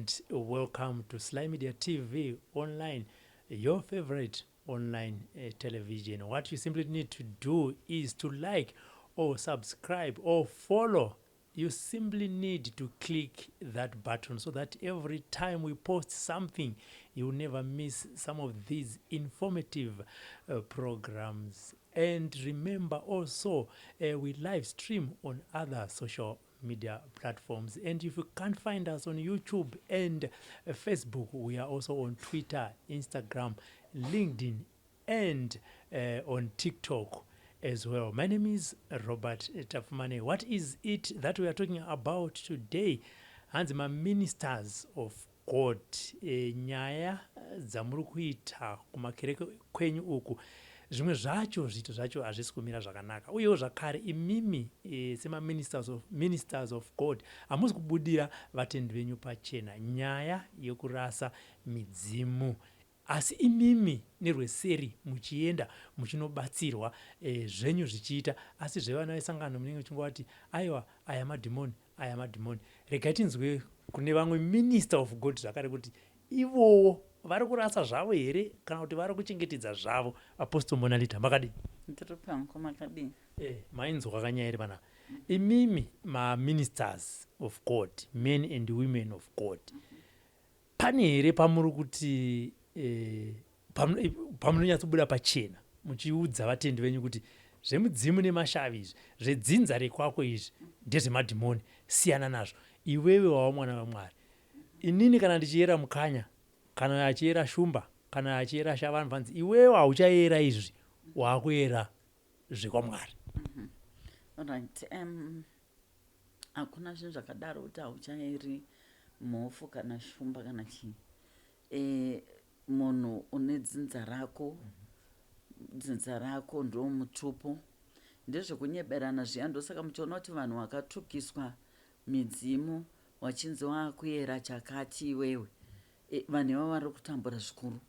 and welcome to Sly Media TV online, your favorite online television. What you simply need to do is to like or subscribe or follow. You simply need to click that button so that every time we post something, you will never miss some of these informative programs. And remember also, we live stream on other social media platforms. And if you can't find us on YouTube and Facebook, we are also on Twitter, Instagram, LinkedIn, and on TikTok as well. My name is Robert Tafumane. What is it that we are talking about today? And my ministers of God, nyaya dzamuri kuita kumakereke kwenyu uku, zvimwe zvacho zvito zvacho hazvisi kumira zvakanaka, uyewo zvakare imimi ministers of God hamusi kubudira vatendi venyu pachena nyaya yekurasa midzimu, asi imimi nerweseri muchienda muchinobatsirwa zvenyu zvichiita, asi zvevana vesangano munenge muchingoti aiwa aya madhimoni, aya madhimoni. Regai tinzwe kune vamwe minister of God zvakare kuti ivowo vari kurasa zvavo here kana kuti vari kuchengetedza zvavo. Apostle Monalita, makadi mainzwa kakanyaya here pana imimi ministers of God, men and women of God, pane here pamuri kuti pamunonyatsobuda pachena muchiudza vatendi venyu kuti zvemudzimu nemashavi izvi, zvedzinza rekwako izvi ndezvemadhimoni, siyana nazvo, iwewe wava mwana waMwari. Inini kana ndichiyera mukanya, kana achiyera shumba, kana achiyera shavana, vanzi iwewe hauchayera izvi, wakuyera zvekwamwari. Right. Hakuna zvinhu zvakadaro kuti hauchayeri mhofu kana shumba kana chii. Munhu une dzinza rako ndo mutupu, ndezvekunyeberana zviya. Ndosaka muchiona kuti vanhu vakatukiswa midzimu wachinzi wakuyera chakati iwewe, vanhu ivavo vari kutambura zvikuru,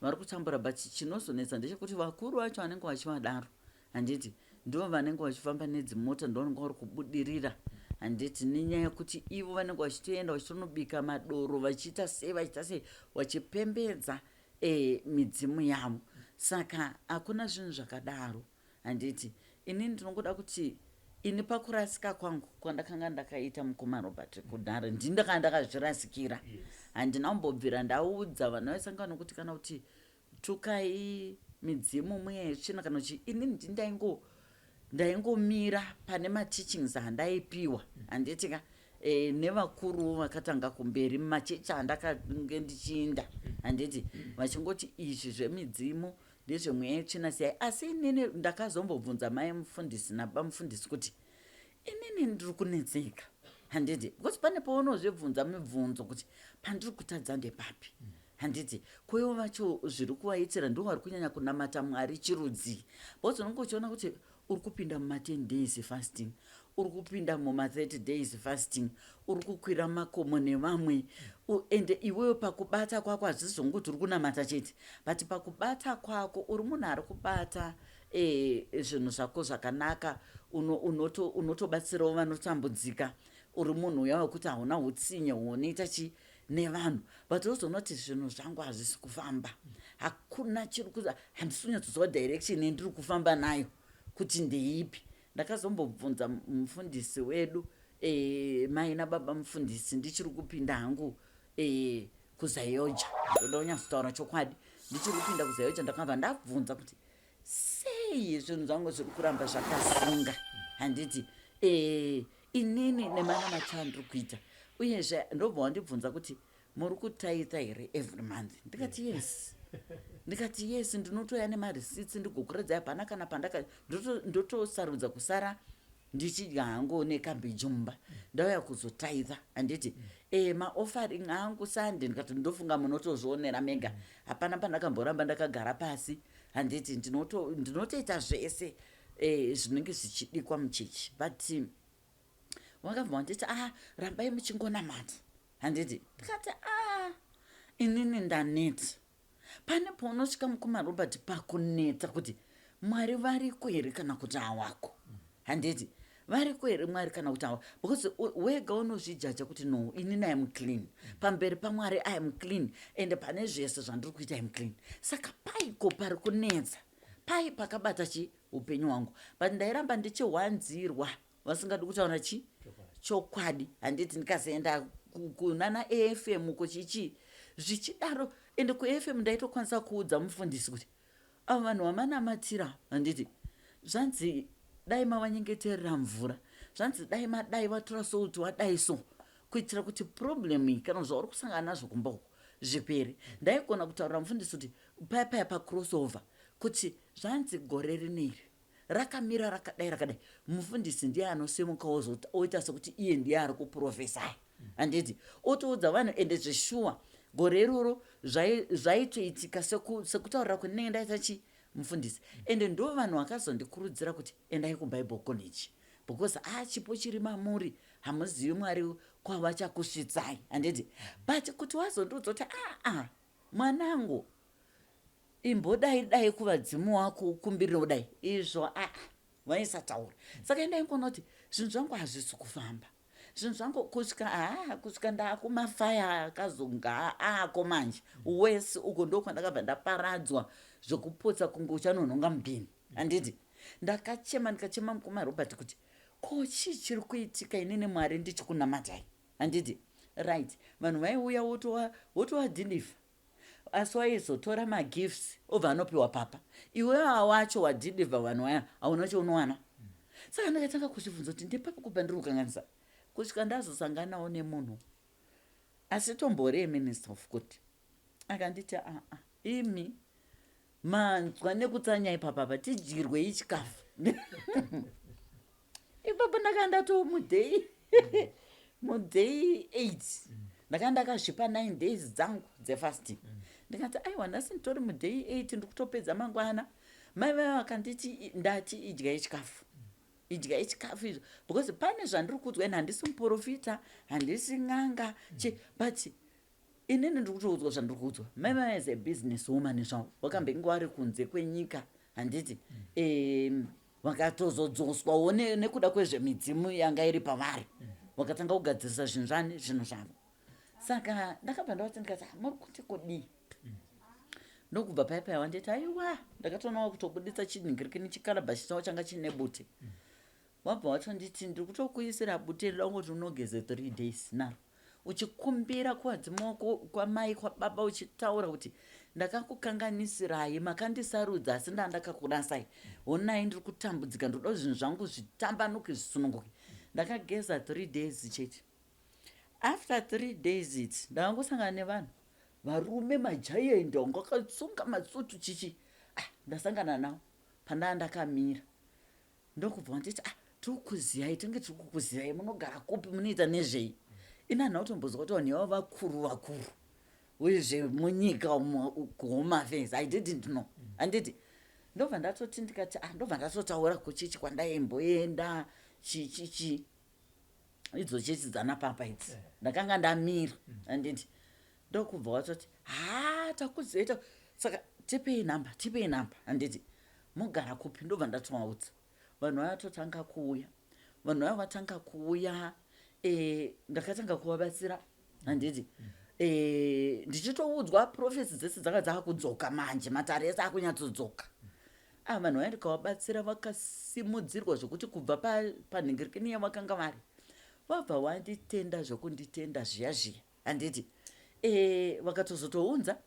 vari kutambura. But chinozonetsa ndechekuti vakuru vacho vanenge vachivadaro, handiti ndo vanenge vachifamba nedzimota, ndo vanenge vari kubudirira, handiti nenyaya yekuti ivo vanenge vachitoenda vachitonobika madoro, vachiita sei vachipembedza midzimu yavo. Saka hakuna zvinhu zvakadaro, handiti. Ini ndinongoda kuti ini pakurasika kwangu kwandakanga ndakaita mukoma Robert kudhara, ndindakanga ndakazvirasikira. Handina kumbobvira ndaudza vana vesangano kuti kana kuti tukai midzimu muyechina kana kuti ini ndaingomira pane mateachings andaipiwa, handitika nevakuru vakatanga kumberi mumachechi andakange ndichiinda, handiti vachingoti izvi zvemidzimu ndezvemweya yetsvina siyai. Asi inini ndakazombobvunza mai mufundisi nababa mufundisi kuti inini ndiri kunetseka, handiti, because pane paunozvibvunza mibvunzo kuti pandiri kutadza ndepapi, handiti. Kwevo vacho zviri kuvaitira ndo vari kunyanya kunamata Mwari chirudzi, because unenge uchiona kuti uri kupinda muma10 days fasting, uri kupinda muma30 days fasting, uri kukwira makomo nevamwe, ende iwewe pakubata kwako hazvisi zvongokuti uri kunamata chete, but pakubata kwako uri munhu ari kubata zvinhu zvako zvakanaka, unotobatsirawo vanotambudzika, uri munhu uya wekuti hauna utsinye hunoita chi nevanhu. But uzoona kuti zvinhu zvangu hazvisi kufamba, hakuna chiri kuza, handisi kunyatsoziva direction yendiri kufamba nayo kuti ndeipi. Ndakazombobvunza mufundisi wedu, mai nababa mufundisi, ndichiri kupinda hangu kuzayoja, ndoda kunyatsotaura chokwadi, ndichiri kupinda kuzayoja, ndakabva ndabvunza kuti sei zvinhu zvangu zviri kuramba zvakasunga, handiti inini nemana machandiri kuita. Uyezve ndobva wandibvunza kuti muri kutaita here every month? Ndikati yes. Ndikati yes, ndinotoya nemarisitsi ndigokuradzai hapana kana pandaka ndotosarudza kusara ndichidya hangu nekabheji mumba, ndauya kuzotaita, handiti maofaring angu sande. Ndikati ndofunga munotozvionera mega, hapana pandakamboramba ndakagara pasi, handiti ndinotoita zvese zvinenge zvichidikwa muchechi. But wakabva wanditi rambai muchingonamata, handiti. Ndikati inini ndaneta. Pane paunosvika mukoma Robert pakuneta kuti Mwari variko here kana kuti hawako, handiti. vari kwere Mwari kana kuti because wega unozvijaja kuti no inini I am clean pamberi paMwari I am clean and pane zvese zvandiri kuita I am clean. Saka paiko pari kunetsa, pai pakabata upenyu hwangu, but ndairamba ndichihwanzirwa vasingadi kutaura chokwadi, handiti ndikazoenda kunana AFM kuchichi zvichidaro, ende kuAFM ndaitokwanisa kuudza mufundisi kuti avo vanhu vamanamatira, handiti zvanzi dai mavanyengeterera mvura, zvanzi dai madai vatora souti wadai so, kuitira kuti problem iyi kana zvauri kusangana nazvo kumba uko zvipere. Ndaigona kutaurira mufundisi kuti paya crossover kuti zvanzi gore rineri rakamira rakadai, mufundisi ndiye anosimuka oita sekuti iye ndiye ari kuprofesai, handiti otoudza vanhu ende zveshuwa gore iroro zvaitoitika sekutaurira kunenge ndaita mufundisi. Ende ndo vanhu vakazondikurudzira kuti endai kuBible College because chipo chiri mamuri hamuzivi Mwari kwavachakusvitsai, handiti but kuti wazondiudza kuti mwanangu imbodai kuvadzimu wako ukumbirire kudai izvo vaisataura. Saka ndaingona kuti zvinhu zvangu hazvisi kufamba, zvinhu zvangu kusvika ndakumafaya akazonga aako manje wese uko ndo kwandakabva ndaparadzwa zvokupotsa kunge uchanonhonga mupini, handiti ndikachema mukoma Robert kuti ko chii chiri kuitika inini Mwari ndichikunamatai, handiti right. Vanhu vaiuya wotowadhiliva asi waizotora magifts obva anopiwa papa, iwe wacho wadhiliva vanhu vaya hauna chaunowana. Saka ndakatanga kuzvibvunza kuti ndepapa kubva ndiri kukanganisa kusvika ndazosanganawo nemunhu asi tombori minister of Kuti akanditi imi manzwa nekutsanya ipapa tidyirwei chikafu. Ipapo ndakanda to mudei 8 ndakanda kazvipa 9 days dzangu dzefasting. Ndikati aiwa nhasi nditori mudei 8 ndiri kutopedza mangwana. Mai vakanditi ndati idyai chikafu izvo because pane zvandiri kudzwa ine handisi muprofita, handisi n'anga but inini ndiri kutoudzwa zvandiri kudzwa. Mai as a business woman zvavo vakambenga vari kunze kwenyika, handiti vakatozodzoswawo nekuda kwezvemidzimu yanga iri pavari, vakatanga kugadzirisa zvinhu zvavo. Saka ndakabva ndavati ndikati muri kuti kudii. Ndokubva paya wanditi aiwa ndakatonawo kutobuditsa chinhingirikini chikalabashi chavo changa chine bute. Wabva wacho nditi ndiri kutokuisira bute rinongoti unogeze 3 days naro uchikumbira kuwadzimu wako kwamai kwababa uchitaura kuti ndakakukanganisirai makandisarudza asi ndandakakurasai, honai ndiri kutambudzika ndoda zvinhu zvangu zvitambanuke zvisununguke. Ndakageza 3 days chete. After 3 days it ndakangosangana nevanhu varume majayendi wangu akatsunga matsutu chichi ndasangana navo pandaa ndakamira. Ndokubva nditi tikukuziyai, tinge tikukuziyai, munogara kupi, munoita nezvei? Ina nhautombozwa kuti vanhu ivavo vakuru wezvemunyika kuhome affairs. I didn't know, handiti ndobva ndatoti ndikati ndobva ndatotaura kuchichi kwandaimboenda chichichi idzo chechidzana papa idzi ndakanga ndamira, handiti ndokubva watoti takuzoita. Saka tipei namba, handiti mugara kupi. Ndobva ndatovaudza vanhu vatotanga kuuya, vanhu vaya vatanga kuuya ndakatanga kuvabatsira, handiti ndichitoudzwa profesi dzese dzanga dzakudzoka manje, matare ese akunyatsodzokka. Vanhu vaya ndikavabatsira vakasimudzirwa zvokuti kubva panhingirikini yavakanga vari vabva wanditenda zvokunditenda zviya, handiti vakatozotounza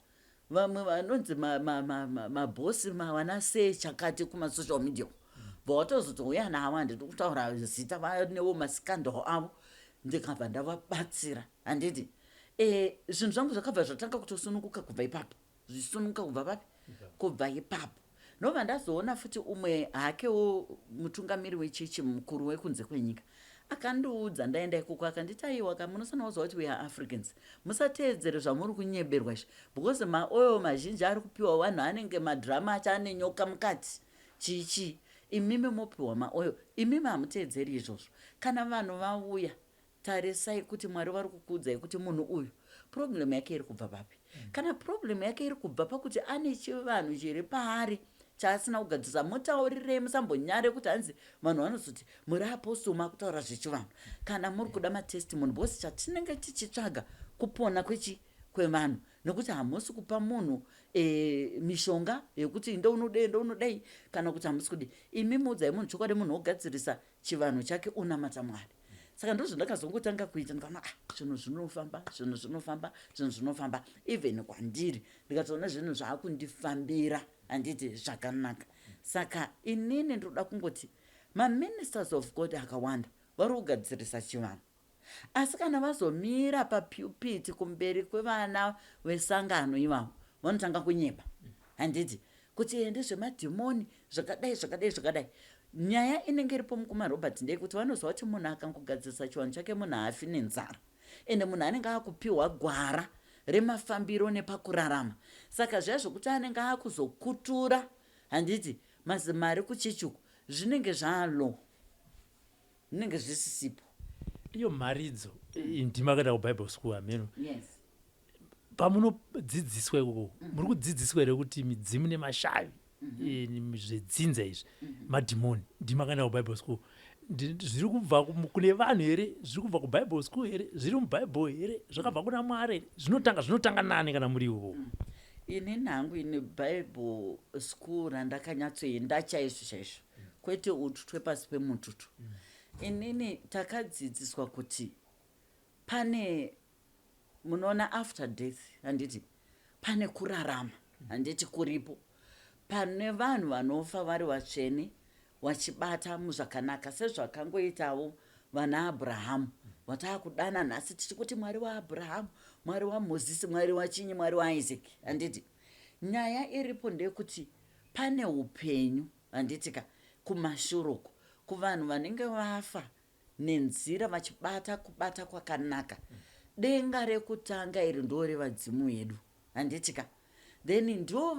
vamwe vanonzi mabhosi wana sei chakati kumasocial media votozotouya navo, handiti kutaura zita vanewo masikandal avo, ndikabva ndavabatsira, handiti zvinhu zvangu zvakabva zvatanga kutosununguka kubva ipapo, zvisununguka kubva papi, kubva ipapo. Ndobva ndazoona futi umwe hakewo mutungamiri wechechi mukuru wekunze kwenyika akandiudza ndaenda ikoko akanditi aiwa kamunosana wazwa kuti we are Africans musateedzere zvamuri kunyeberwa izvi because maoil mazhinji ari kupiwa vanhu anenge madhirama acho ane nyoka mukati chichi. Imimi mopiwa maoil, imimi hamuteedzeri izvozvo. Kana vanhu vauya tarisai kuti Mwari vari kukuudzai kuti munhu uyu problem yake iri kubva papi. Kana problem yake iri kubva pakuti ane chivanhu chiri paari chaasina kugadzirisa mutaurirei, musambonyare kuti hanzi vanhu vanozoti muri apostle makutaura zvechivanhu kana muri kuda matestimony, because chatinenge tichitsvaga kupona kwevanhu, nekuti hamusi kupa munhu mishonga yekuti ndounodei kana kuti hamusi kudi. Imi muudzai munhu chokwadi, munhu ogadzirisa chivanhu chake unamata Mwari. Saka ndozvandakazongotanga kuita, ndikaona zvinhu zvinofamba even kwandiri ndikatoona zvinhu zvaakundifambira handiti zvakanaka. Saka inini ndoda kungoti maministers of God akawanda vari kugadzirisa chivanhu, asi kana vazomira papupiti kumberi kwevana vesangano ivavo vanotanga kunyeba handiti kuti ndezvemadhimoni zvakadai. Nyaya inenge iripo mukumarobert ndeyekuti vanoziva kuti munhu akangogadzirisa chivanhu chake munhu haafi nenzara, ende munhu anenge akupiwa gwara remafambiro nepakurarama. Saka zviya zvokuti anenge akuzokutura handiti mazimari kuchichuku zvinenge zvalo, zvinenge zvisisipo. Iyo mharidzo ndimakaenda kubible school ameno. Yes. Pamunodzidziswa ikoko muri kudzidziswa here kuti midzimu nemashavi zvedzinza izvi madhimoni? Ndimakaenda kubible school, zviri kubva kune vanhu here? Zviri kubva kubible school here? Zviri mubhaibheri here? Zvakabva kuna Mwari here? Zvinotanga nani kana muri ikoko? Ini nhangu ine bible school randakanyatsoenda chaizvo kwete utu twepasi pemututu. Inini takadzidziswa kuti pane, munoona after death handiti, pane kurarama handiti kuripo, pane vanhu vanofa vari vatsvene vachibata muzvakanaka, sezvakangoitawo vana Abrahamu vatakudana nhasi tichikuti Mwari waAbhurahamu, Mwari waMozisi, Mwari wachinyi, Mwari waIsaki handiti. Nyaya iripo ndeyekuti pane upenyu handitika kumashuruko, kuvanhu vanenge vafa nenzira vachibata kubata kwakanaka. Denga rekutanga iri ndo revadzimu vedu handitika, then ndo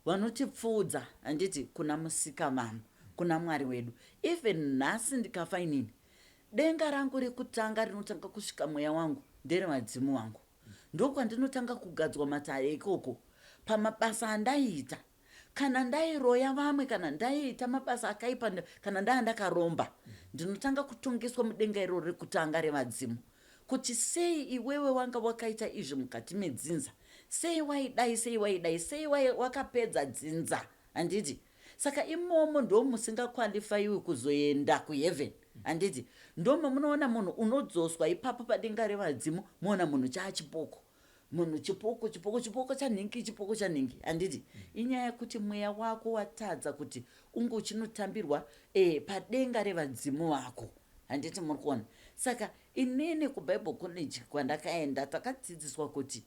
vanotipfuudza handiti kuna musika vanhu, kuna Mwari wedu. Even nhasi ndikafa inini, denga rangu rekutanga rinotanga kusvika mweya wangu nderevadzimu wangu. Ndokwandinotanga kugadzwa matare ikoko pamabasa andaiita, kana ndairoya vamwe, kana ndaiita mabasa akaipa, kana ndakaromba, ndinotanga kutongeswa mudenga iro rekutanga revadzimu, kuti sei iwewe wanga wakaita izvi mukati medzinza, sei waidai, sei wakapedza dzinza handiti. Saka imomo ndo musingakwalifaiwi kuzoenda kuheaven handiti. Ndo munoona munhu unodzoswa ipapo padenga revadzimu, muona munhu chaachipoko, munhu chipoko chanhingi handiti. Inyaya yekuti mweya wako watadza kuti unge uchinotambirwa padenga revadzimu wako handiti, muri kuona. Saka inini kubible college kwandakaenda takadzidziswa kuti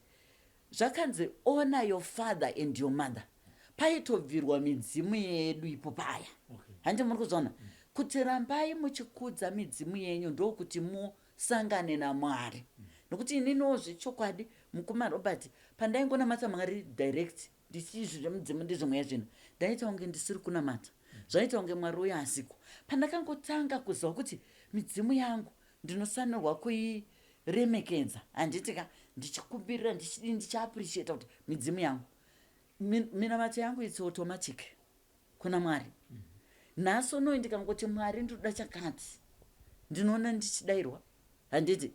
zvakanzi honor your father and your mother. Paitobvirwa midzimu yedu ipo paya handi, muri kuzona kuti rambai muchikudza midzimu yenyu ndokuti musangane naMwari. Nokuti ininiwo zvechokwadi mukumarobert pandaingonamata Mwari direct ndichizvi zvemudzimu ndizvimweya zvino ndaita kunge ndisiri kunamata, zvaita kunge Mwari uyo asiko. Pandakangotanga kuziva kuti midzimu yangu ndinosanirwa kuiremekedza handitika, ndichikumbirira ndichiappreciate kuti midzimu yangu, minamato yangu it's automatic kuna Mwari. Nhasi unoyi ndikangoti Mwari ndoda chakati, ndinoona ndichidairwa handiti.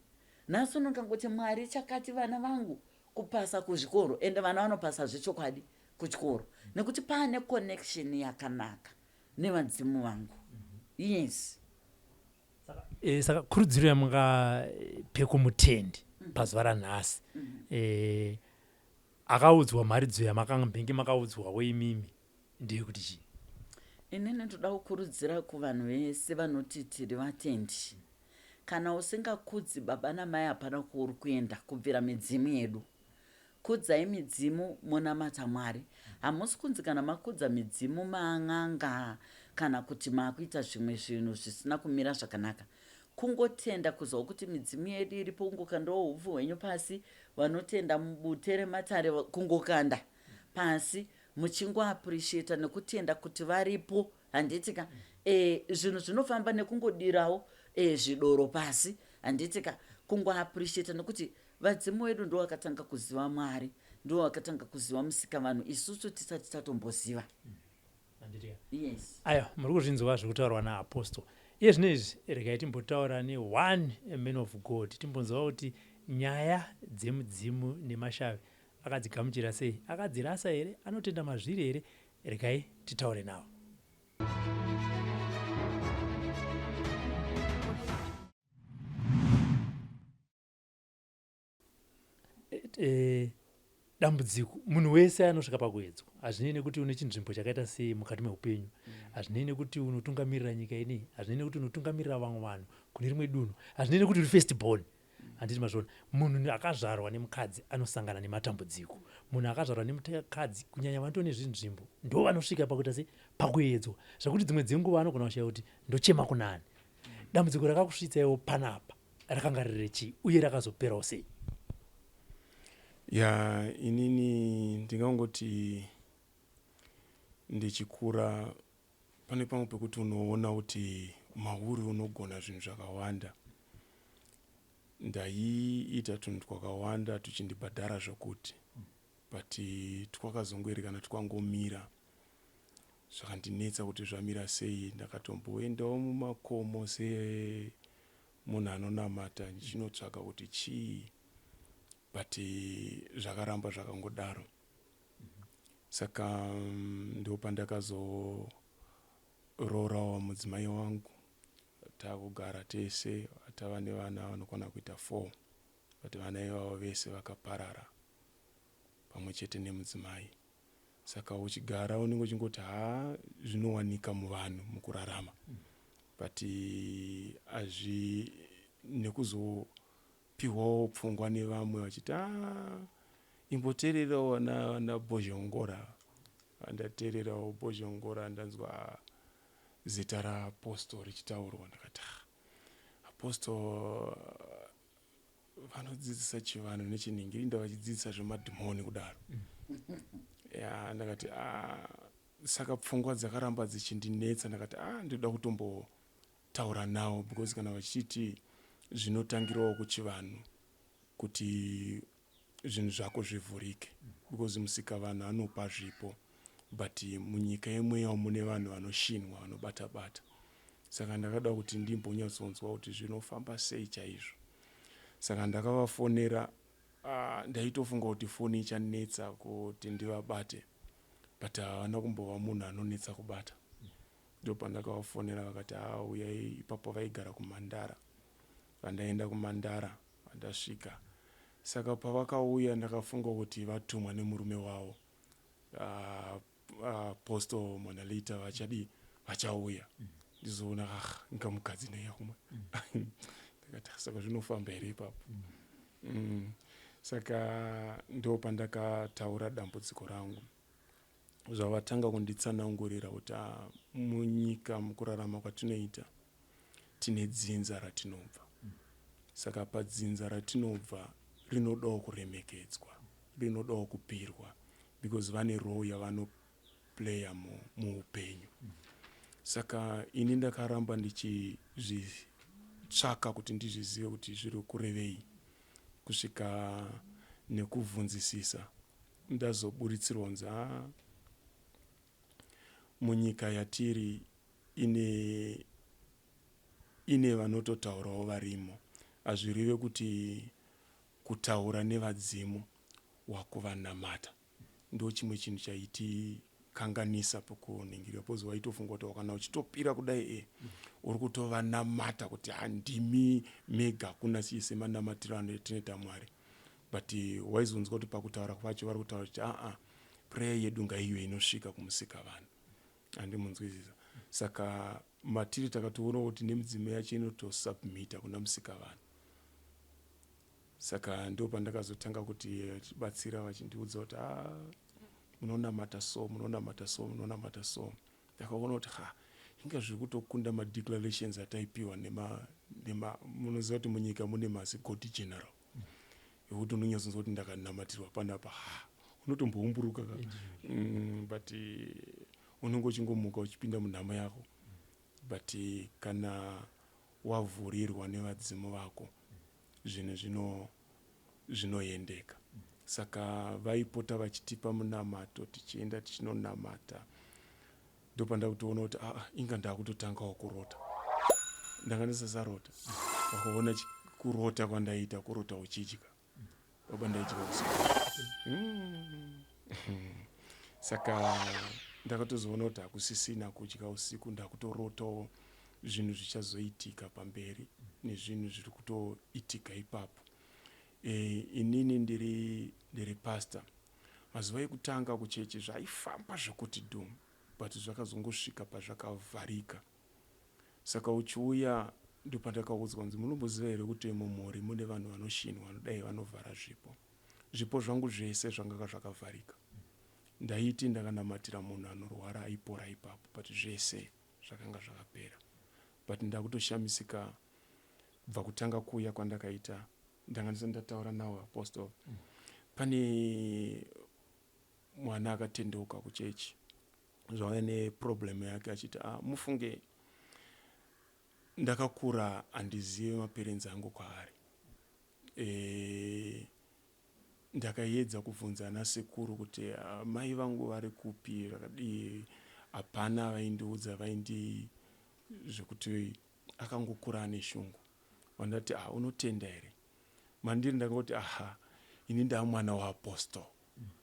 Nhasi uno ndikangoti Mwari chakati vana vangu kupasa kuzvikoro, ende vana vanopasa zvechokwadi kuchikoro, nekuti pane connection yakanaka nevadzimu vangu. Yes. Saka kurudziro yamungapeko mutendi pazuva ranhasi, akaudzwa mharidzo yamakanga mbenge makaudzwawo imimi ndeyekuti chii? Inini ndoda kukurudzira kuvanhu vese vanoti tiri vatendi, kana usingakudzi baba namai hapana kwauri kuenda kubvira midzimu yedu. Kudzai midzimu munamata Mwari. Hamusi kunzi kana makudza midzimu maang'anga kana kuti makuita zvimwe zvinhu zvisina kumira zvakanaka. Kungotenda kuziva kuti midzimu yedu iripo, kungokandawo upfu hwenyu pasi, vanotenda mubutere matare kungokanda pasi muchingoappreciata nekutenda kuti varipo handitika. Zvinhu zvinofamba nekungodirawo zvidoro pasi handitika, kungoappreciata nekuti vadzimu vedu ndo vakatanga kuziva Mwari, ndo vakatanga kuziva Musikavanhu, isusu tisati tatomboziva. Yes. Aya, muri kuzvinzwa zvekutaurwa naApostle. Iye zvinezvi regai timbotaura ne1 man of God. Timbonzwa kuti nyaya dzemudzimu nemashavi akadzigamuchira sei, akadzirasa here, anotenda mazviri here. Regai titaure navo. Dambudziko munhu wese anosvika pakuedzwa, hazvinei nekuti une chinzvimbo chakaita sei mukati meupenyu, hazvinei nekuti unotungamirira nyika inei, hazvinei nekuti unotungamirira vamwe vanhu kune rimwe dunhu, hazvinei nekuti uri first born. Handiti mazvona, munhu akazvarwa nemukadzi anosangana nematambudziko. Munhu akazvarwa nemukadzi kunyanya vanto nezvinzvimbo ndo vanosvika pakuita sei pakuedzwa, zvakuti dzimwe dzenguva anogona kushaya kuti ndochema kunani. Dambudziko rakakusvitsaiwo panapa rakanga riri chii uye rakazoperawo sei? Ya, inini ndingangoti ndichikura pane pamwe pekuti unoona kuti mauri unogona zvinhu zvakawanda. Ndaiita tunhu twakawanda tuchindibhadhara zvokuti, but twakazongoerekana twangomira. Zvakandinetsa kuti zvamira sei. Ndakatomboendawo mumakomo semunhu anonamata ndichinotsvaka kuti chii, but zvakaramba zvakangodaro. Saka ndo pandakazororawo mudzimai wangu, takugara tese, tava nevana vanokwana kuita 4, but vana ivavo vese vakaparara pamwe chete nemudzimai. Saka uchigara unenge uchingoti zvinowanika muvanhu mukurarama, but azvi nekuzopihwawo pfungwa nevamwe vachiti imboteererawo na Bozhongora. Ndateererawo Bozhongora, ndanzwa zita raApostle richitaurwa, ndakati Apostle vanodzidzisa chivanhu nechinhingiri, ndavachidzidzisa zvemadhimoni kudaro. Ndakati saka pfungwa dzakaramba dzichindinetsa, ndakati ndoda kutombotaura navo, because kana vachiti zvinotangirawo kuchivanhu kuti zvinhu zvako zvivhurike, because Musikavanhu anopa zvipo, but munyika yemweya mune vanhu vanoshinwa, vanobata-bata. Saka ndakada kuti ndimbonyatsonzwa kuti zvinofamba sei chaizvo. Saka ndakavafonera, ndaitofunga kuti foni ichanetsa kuti ndivabate, but havana kumbova munhu anonetsa kubata. Ndo pandakavafonera vakati uyai. Ipapo vaigara kuMandara. Vandaenda kuMandara, vandasvika. Saka pavakauya ndakafunga kuti vatumwa nemurume wavo, Apostle Monalita vachauya. Ndizoona nga mukadzi neya kumwe. Ndakati saka zvinofamba here ipapo. Saka ndo pandakataura dambudziko rangu. Zvavatanga kunditsanangurira kuti munyika mukurarama kwatinoita tine dzinza ratinobva. Saka padzinza ratinobva rinodawo kuremekedzwa, rinodawo kupirwa, because vane role yavanoplaya muupenyu. Saka ini ndakaramba ndichizvitsvaka kuti ndizvizive kuti zviri kurevei, kusvika nekubvunzisisa. Ndazoburitsirwa kunzi munyika yatiri ine vanototaurawo varimo. Hazvirive kuti kutaura nevadzimu wakuvanamata. Ndo chimwe chinhu chaitikanganisa pakuningirira, pozi waitofunga kuti kana uchitopira kudai uri kutovanamata kuti handimi mega, kuna chise manamatirano etinoita Mwari. But waizonzwa kuti pakutaura kwacho vari kutaura kuti prayer yedu ngaive inosvika kumusikavanhu. Handimunzwisisa. Saka matiri takatoona kuti nemidzimu yacho inotosubmita kuna musikavanhu. Saka ndo pandakazotanga kuti tibatsira vachindiudza kuti munonamata so, munonamata so, munonamata so. Ndakaona kuti inga zviri kutokunda madeclarations ataipiwa munoziva kuti munyika mune mazigoti general. Yekuti unonyatsonzwa kuti ndakanamatirwa panapa unotomboumburuka. But unenge uchingomuka uchipinda munhama yako. But kana wavhurirwa nevadzimu vako, zvinhu zvinoendeka. Saka vaipota vachitipa munamato tichienda tichinonamata. Ndopanda kutoona kuti inga ndakutotangawo kurota. Ndanga ndisasarota. Wakaona kurota kwandaita kurota uchidya. Baba ndaidya usiku. Saka ndakatozoona kuti hakusisina kudya usiku, ndakutorotawo zvinhu zvichazoitika pamberi nezvinhu zviri kutoitika ipapo. Inini ndiri pastor. Mazuva ekutanga kuchechi zvaifamba zvokuti dhum, but zvakazongosvika pazvakavharika. Saka uchiuya ndopandakaudzwa kunzi munomboziva here kuti mumhuri mune vanhu vanoshinwa vanodai vanovhara zvipo. Zvipo zvangu zvese zvanga zvakavharika. Ndaiti ndakanamatira munhu anorwara aipora ipapo, but zvese zvakanga zvakapera. But ndakutoshamisika kubva kutanga kuuya kwandakaita. Ndanga ndataura nawo apostle. Pane mwana akatendeuka kuchechi. Zvava neproblem yake achiti mufunge ndakakura handizive maperenzi angu kwaari. Ndakaedza kubvunza ana sekuru kuti mai vangu vari kupi, vakadii, hapana vaindiudza, vaindi zvekuti akangokura ane shungu. Vandati unotenda here? Mandiri ndakati ini ndaa mwana waapostle,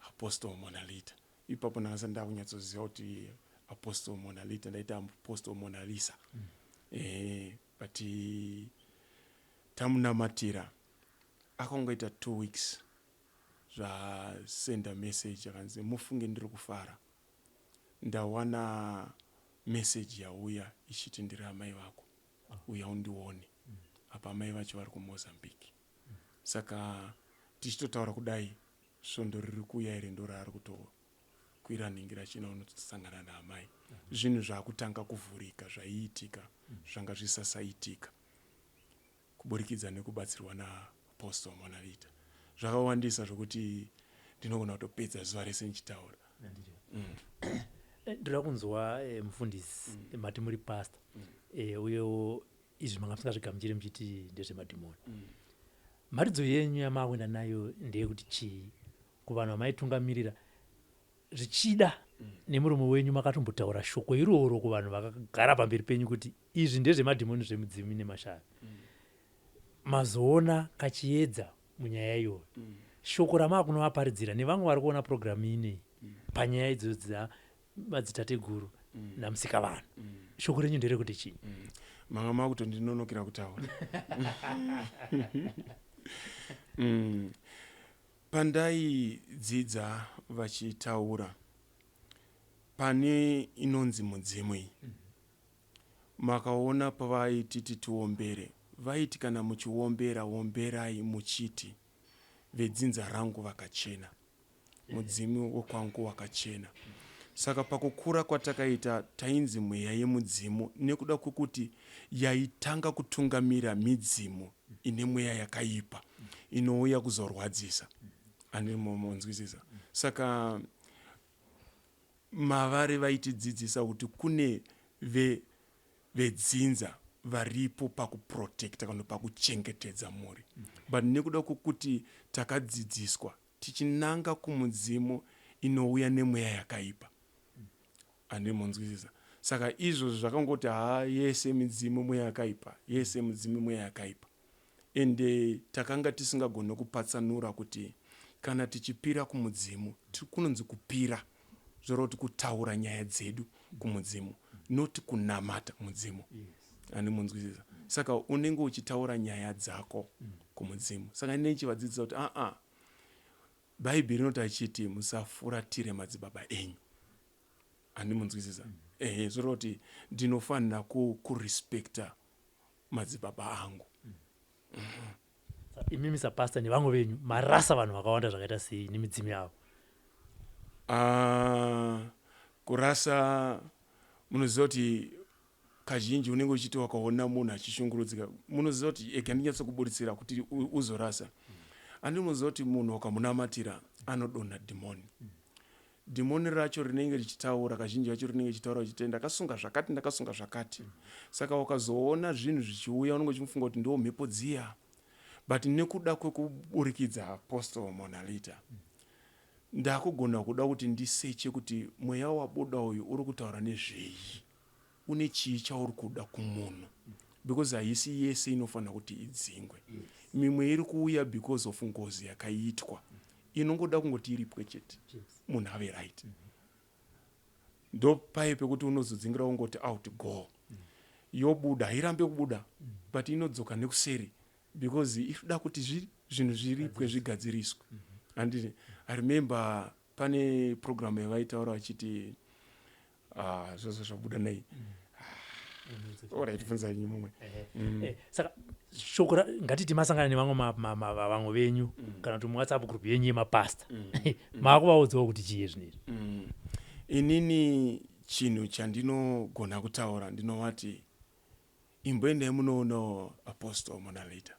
apostle monalita. Ipapo ndakasa ndakunyatsoziva kuti apostle monalita ndaita apostle monalisa. But tamunamatira akangoita 2 weeks zvasenda message akanzi mufunge ndiri kufara. Ndawana message yauya ichiti ndiri amai vako, uya undione. Apa amai vacho vari kuMozambique. Saka tichitotaura kudai svondo riri kuuya here ndo raari kutokwira ningira chino unotosangana naamai. Zvinhu zvakutanga kuvhurika zvaiitika zvanga zvisasaitika kuburikidza nekubatsirwa naapostle monalita. Zvakawandisa zvokuti ndinogona kutopedza zuva rese ndichitaura. Ndinoda kunzwa mufundisi mati muri pastor uyewo izvi manga musingazvigamuchiri muchiti ndezvemadhimoni. Mharidzo yenyu yamakuenda nayo ndeyekuti chii kuvanhu vamaitungamirira zvichida nemuromo wenyu makatombotaura shoko iroro kuvanhu vakagara pamberi penyu kuti izvi ndezvemadhimoni zvemudzimu nemashavi. Mazoona kachiedza munyaya iyoyo. Shoko ramakunovaparidzira nevamwe vari kuona programu ineyi panyaya idzodzo madzitateguru namusika vanhu. Shoko renyu nderekuti chii? Manga makutondinonokera kutaura. Pandaidzidza vachitaura pane inonzi mudzimu iyi. Makaona pavaiti titiwombere, vaiti kana muchiombera womberai muchiti vedzinza rangu vakachena, mudzimu wokwangu wakachena. Saka pakukura kwatakaita tainzi mweya yemudzimu nekuda kwokuti yaitanga kutungamira midzimu ine mweya yakaipa inouya kuzorwadzisa. Andinomonzwisisa. Saka mavari vaitidzidzisa kuti kune vedzinza varipo pakuprotecta kana pakuchengetedza muri. But nekuda kwokuti takadzidziswa tichinanga kumudzimu inouya nemweya yakaipa. Andinomonzwisisa. Saka izvozvo zvakangoti yese midzimu mweya yakaipa, yese midzimu mweya yakaipa. Ende takanga tisingagona kupatsanura kuti kana tichipira kumudzimu kunonzi kupira zvoroti kutaura nyaya dzedu kumudzimu, not kunamata mudzimu. Andinomonzwisisa. Saka unenge uchitaura nyaya dzako kumudzimu. Saka nechivadzidza kuti Bhaibheri rinoti achiti musafuratire madzibaba enyu. Andinomonzwisisa. Zvoroti ndinofanira kurespekta madzibaba angu. Imi Mr. Pastor nevamwe venyu marasa vanhu vakawanda zvakaita sei nemidzimu yavo? Kurasa munoziva kuti kazhinji unenge uchiti wakaona munhu achishungurudzika munoziva kuti ega ndinyatsokuburitsira kuti uzorasa. Andinoziva kuti munhu wakamunamatira anodonha dhimoni. Dhimoni racho rinenge richitaura kazhinji racho rinenge richitaura richiti ndakasunga zvakati ndakasunga zvakati. Saka wakazoona zvinhu zvichiuya unenge uchifunga kuti ndo mhepo dziya. but nekuda kwekuburikidza apostle Monalita ndakugona kuda kuti ndiseche kuti mweya wabuda uyu uri kutaura nezvei, une chii chauri kuda kumunhu, because haisi yese inofanira kuti idzingwe. Mimwe iri kuuya because of ngozi yakaitwa inongoda kungoti iripwe chete, munhu ave right. Ndo pai pekuti unozodzingira ungoti out go, yobuda irambe kubuda, but inodzoka nekuseri because inoda kuti zvinhu zviripwe zvigadziriswe. And I remember pane program yavaitaura vachiti zvose zvabuda nei. Alright, funza nyinyi mumwe. Saka shoko ngatiti masangana nevamwe venyu kana kuti muWhatsApp group yenyu yemapasta makuvaudzawo kuti chiye zvinezvi. Inini chinhu chandinogona kutaura ndinovati imboendai munoona apostle Monalita,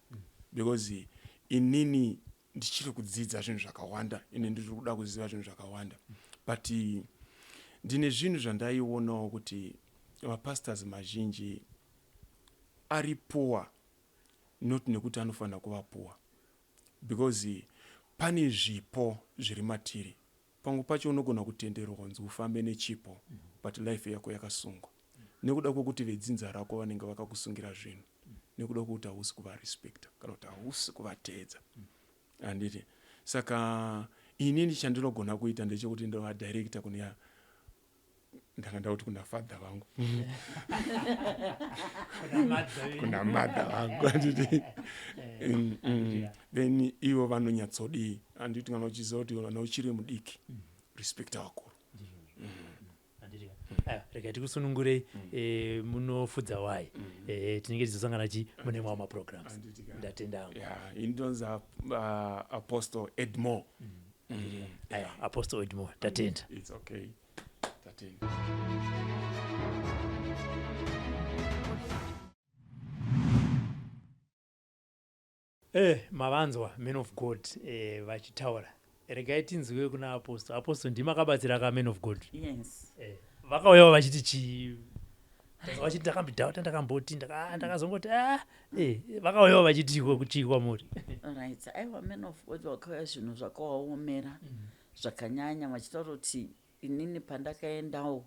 because inini ndichiri kudzidza zvinhu zvakawanda, ine ndiri kuda kuziva zvinhu zvakawanda, but ndine zvinhu zvandaionawo kuti mapastors mazhinji ari poor, not nekuti anofanira kuva poor, because pane zvipo zviri matiri. Pamwe pacho unogona kutenderwa kunzi ufambe nechipo, but life yako yakasungwa nekuda kwokuti vedzinza rako vanenge vakakusungira zvinhu, nekuda kwokuti hausi kuva respecta kana kuti hausi kuvateedza. Anditi saka inini chandinogona kuita ndechekuti ndovadirector ndakanda kuti kuna father vangu kuna mother vangu anditi then ivo vanonyatsodii, anditi kana uchiziva kuti kana uchiri mudiki respecta vakuru. Rega tikusunungurei munofudza wai tinenge tichizosangana mune mamwe maprograms. Ndatenda indonzi apostle Edmore. Apostle Edmore, ndatenda. It's okay. Ndatenda. Mavanzwa men of God vachitaura. Regai tinzwiwe kuna apostle. Apostle ndima akabatsira ka men of God. Yes. Vakauyawo vachiti chi vachiti ndakambidhauta ndakamboti ndakazongoti vakauyawo vachiti kuchikwa muri. Alright, aiwa men of God vakauya zvinhu zvakawaomera zvakanyanya vachitaura kuti inini pandakaendawo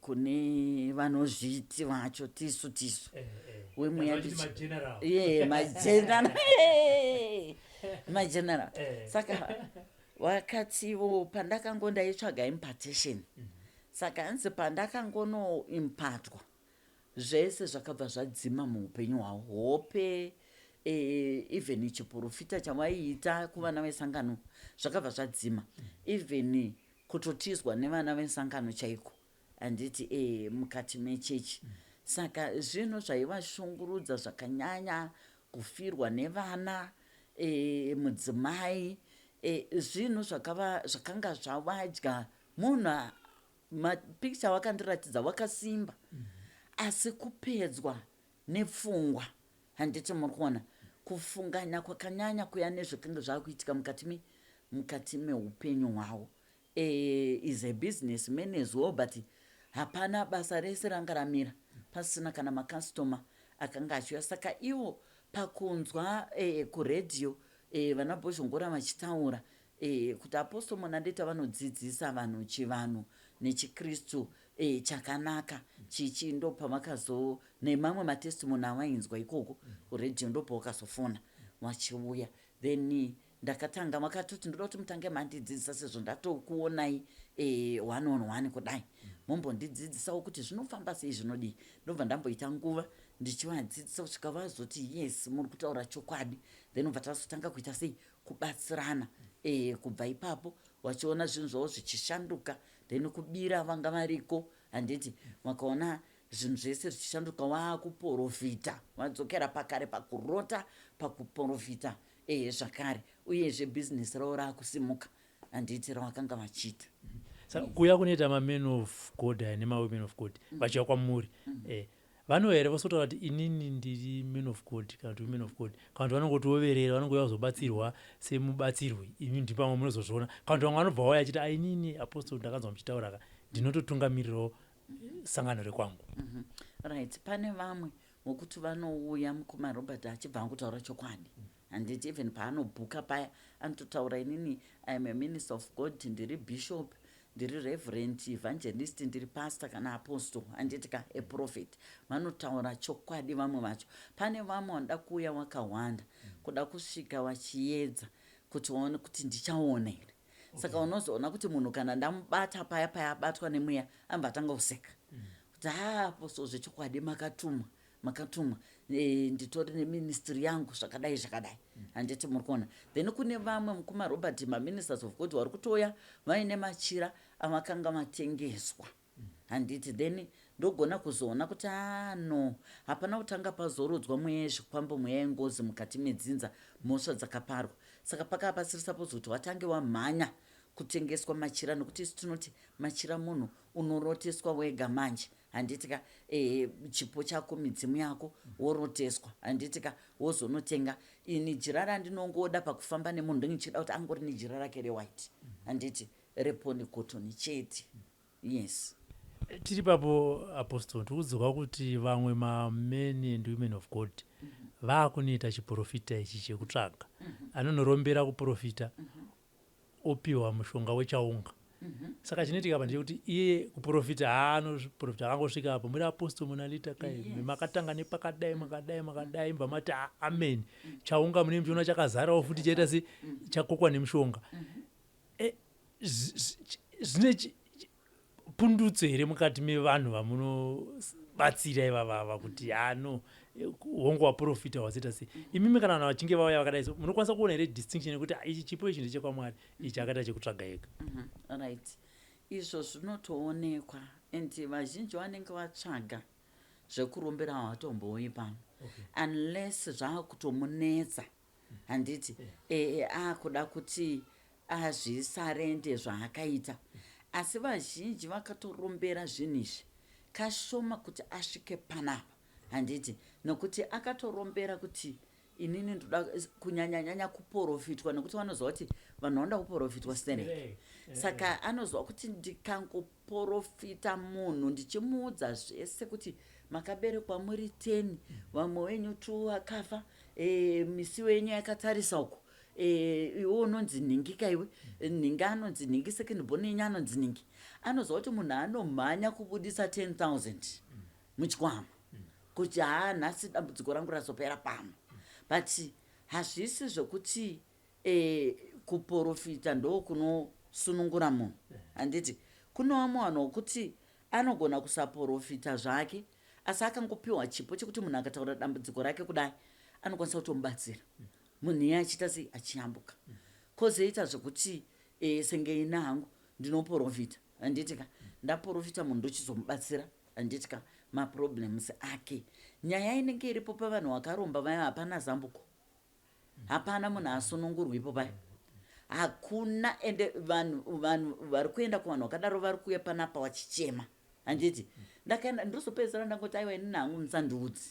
kune vanozviti vacho tisu mageneral saka vakatiwo pandakangondaitsvaga impartation saka hanzi pandakangonoimpatwa zvese zvakabva zvadzima muupenyu hwavo, hope even chiprofita chavaiita kuvana vesangano zvakabva zvadzima, even kutotizwa nevana vesangano chaiko handiti mukati mechechi. Saka zvinhu zvaivashungurudza zvakanyanya, kufirwa nevana, mudzimai, zvinhu zvakanga zvavadya munhu. Mapikicha wakandiratidza wakasimba, asi kupedzwa nepfungwa, handiti muri kuona kufunganya kwakanyanya kuya nezvikanga zvakuitika mukati meupenyu hwavo. Is a businessman as well, but hapana basa rese ranga ramira pasina kana makastoma akanga achiuya. Saka ivo pakunzwa kuredhiyo vana Vosunungurwa vachitaura kuti apostle Monalita vanodzidzisa vanhu chivanhu nechikristu chakanaka chichi, ndo pavakazo nemamwe matestimony avainzwa ikoko kuredhiyo ndo pavakazofona vachiuya. Then ndakatanga makatoti ndoda kuti mutange mandidzidzisa sezvo ndatokuonai 1-on-1 kudai, mumbondidzidzisawo kuti zvinofamba sei zvinodii. Ndobva ndamboita nguva ndichivadzidzisa kusvika vazoti yes muri kutaura chokwadi, then ubva tazotanga kuita sei kubatsirana. Kubva ipapo wachiona zvinhu zvavo zvichishanduka, then kubira vanga variko, handiti wakaona zvinhu zvese zvichishanduka, waakuprofita, wadzokera pakare pakurota pakuprofita zvakare, uyezve bhizinesi ravo raakusimuka, handiti ravakanga vachiita. Kuya kunoita mamen of God nemawomen of God vachiuya kwamuri, vano here vosotaura kuti inini ndiri men of God kana kuti women of God, kana kuti vanongotiverera, vanongouya kuzobatsirwa semubatsirwi, imi ndi pamwe munozozviona, kana kuti vamwe vanobva wauya achiti inini apostle ndakanzwa muchitaura ndinototungamirirawo sangano rekwangu. Right, pane vamwe wokuti vanouya mukoma Robert achibva kutaura chokwadi handiti even paanobhuka paya anototaura inini I am a minister of God, ndiri bishop, ndiri reverend, evangelist, ndiri pastor kana apostle, handitika a prophet. Vanotaura chokwadi vamwe vacho. Pane vamwe vanoda kuuya wakawanda kuda kusvika vachiedza kuti waone kuti ndichaona here. Saka unozoona kuti munhu kana ndamubata paya paya abatwa nemweya ambatanga kuseka kuti apostle zvechokwadi makatumwa nditori neministry yangu zvakadai handiti muri kuona. Then kune vamwe mukoma Robert maministers of God vari kutoya vaine machira amakanga matengeswa handiti. Then ndogona kuzoona kuti no hapana kutanga pazorodzwa mweya yezvikwambo, mweya yengozi mukati medzinza, mhosva dzakaparwa. Saka pakapasiri suppose kuti watange wamhanya kutengeswa machira, nokuti isi tinoti machira munhu unoroteswa wega manje handitika chipo chako, midzimu yako woroteswa handitika, wozonotenga. Ini jira randinongoda pakufamba nemunhu ndinge ndichida kuti angori nejira rake rewhite handiti, reponi cotton chete. Yes, tiri papo apostle, tikudzoka kuti vamwe men and women of God vakunoita chiprofita ichi chekutsvaga anonorombera kuprofita opiwa mushonga wechaunga. Saka chinoitika apa ndechekuti iye kuprofita haanoprofita akangosvika apo muri apostle munalita kai makatanga nepakadai makadai mba mati amen chaunga mune muchiona chakazarawo futi chaita se chakokwa nemushonga. Zvine pundutso here mukati mevanhu vamunobatsira ivava kuti no hongo waprofita wazoita sei? Imimi kana vanhu vachinge vauya vakadai so munokwanisa kuona here distinction yekuti ichi chipo ichi ndechekwamwari, ichi akaita chekutsvaga ega. Right, izvo zvinotoonekwa and vazhinji vanenge vatsvaga zvekurombera havatomboyi pano unless zvaakutomunetsa handiti akuda kuti azvisarende zvaakaita. Asi vazhinji vakatorombera zvinhu izvi kashoma kuti asvike panapa handiti, nokuti akatorombera kuti inini ndoda kunyanya kuprofitwa, nokuti vanoziva kuti vanhu vanoda kuprofitwa sereke. Saka anoziva kuti ndikangoprofita munhu ndichimuudza zvese kuti makaberekwa muri 10, vamwe wenyu 2 vakafa, misi wenyu yakatarisa uko, iwe unonzi nhingika, iwe nhinga anonzi nhingi, second born yenyu anonzi nhingi. Anoziva kuti munhu anomhanya kubudisa 10,000 muchikwama kuti nhasi dambudziko rangu razopera pano. But hazvisi zvokuti kuprofita ndo kunosunungura munhu handiti. Kuno vamwe vanhu vokuti anogona kusaprofita zvake asi akangopiwa chipo chekuti munhu akataura dambudziko rake kudai anokwanisa kutomubatsira munhu iye achiita sei achiyambuka. Kozoita zvokuti senge ina hangu ndinoprofita handitika, ndaprofita munhu ndochizomubatsira handitika maproblems ake. Nyaya inenge iripo pavanhu vakaromba vaya hapana zambuko, hapana munhu asunungurwa ipo paya, hakuna. Ende vanhu vari kuenda kuvanhu vakadaro vari kuuya panapa vachichema handiti. Ndakaenda ndozopedzisira ndangoti aiwa inini hangu musandiudzi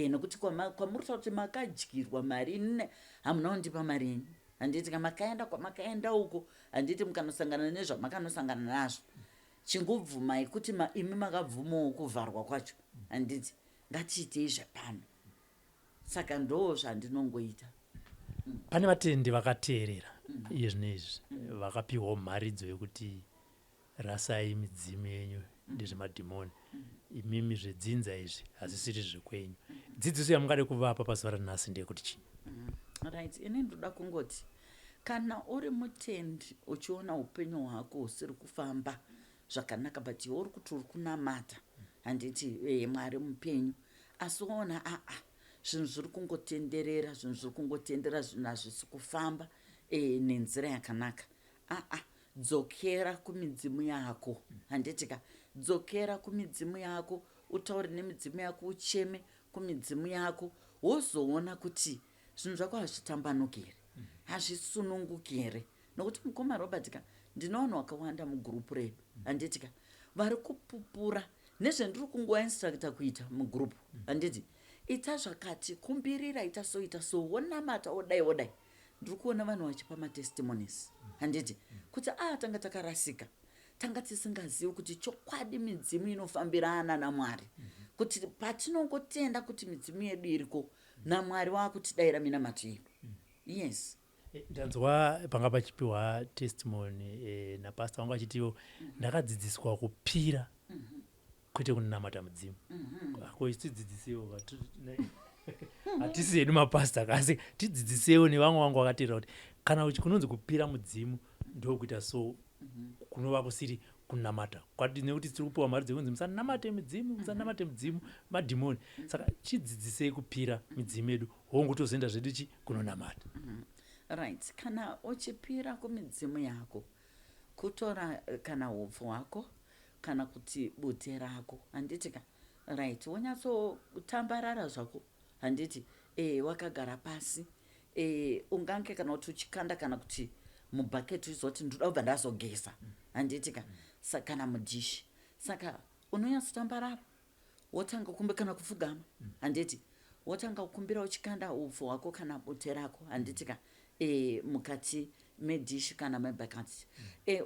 nokuti kwamuri taura kuti makadyirwa mari, inini hamuna kundipa mari yenyu handiti. Makaenda kwamakaenda uko handiti, mukanosangana nezvamakanosangana nazvo, chingobvumai kuti imi makabvumawo kuvharwa kwacho handiti. Ngatiitei zvepano. Saka ndo zvandinongoita. Pane vatendi vakateerera iye zvinezvi vakapiwawo mharidzo yekuti rasai midzimu yenyu ndezvemadhimoni, imimi zvedzinza izvi hazvisiri zvekwenyu. Dzidziso yamungade kuvapa pazuva ranhasi ndeyekuti chii? Right, ini ndoda kungoti kana uri mutendi uchiona upenyu hwako husiri kufamba zvakanaka but iwe uri kuti uri kunamata handiti Mwari mupenyu, asi waona zvinhu zviri kungotenderera, zvinhu hazvisi kufamba nenzira yakanaka, dzokera kumidzimu yako handitika. Dzokera kumidzimu yako, utaure nemidzimu yako, ucheme kumidzimu yako, wozoona kuti zvinhu zvako hazvitambanuki here, hazvisununguki here. Nokuti mukoma Robert ndino vanhu vakawanda mugurupu redu handitika vari kupupura nezvendiri kungoinstructa kuita mugurupu handiti. Ita zvakati, kumbirira, ita so, wonamata odai. Ndiri kuona vanhu vachipa matestimonies handiti, kuti tanga takarasika, tanga tisingazivi kuti chokwadi midzimu inofambirana naMwari, kuti patinongotenda kuti midzimu yedu iriko naMwari wakutidayira minamato yedu. Yes. Ndanzwa panga pachipiwa testimony napastor wangu achitiwo ndakadzidziswa kupira kwete kunamata mudzimu. Ko ichidzidzisewo hatisi hedu mapastor kasi tidzidzisewo nevamwe vangu vakatira kuti kana kunonzi kupira mudzimu ndokuita so kunova kusiri kunamata kwati nekuti tiri kupiwa mari dzekunzi musanamate mudzimu madhimoni. Saka chidzidzisei kupira midzimu yedu hongotozoenda zvedu kunonamata. Right. Kana uchipira kumidzimu yako kutora kana upfu wako kana kuti bute rako handiti right wonyatso tambarara zvako handiti wakagara pasi ungange kana kuti uchikanda kana kuti mubhaketi uzoti ndoda kubva ndazogeza handiti kana mudhishi. Saka unonyatsotambarara wotanga kumbe kana kupfugama handiti wotanga kukumbira uchikanda upfu wako kana bute rako handiti mukati medhishi kana mebhakati.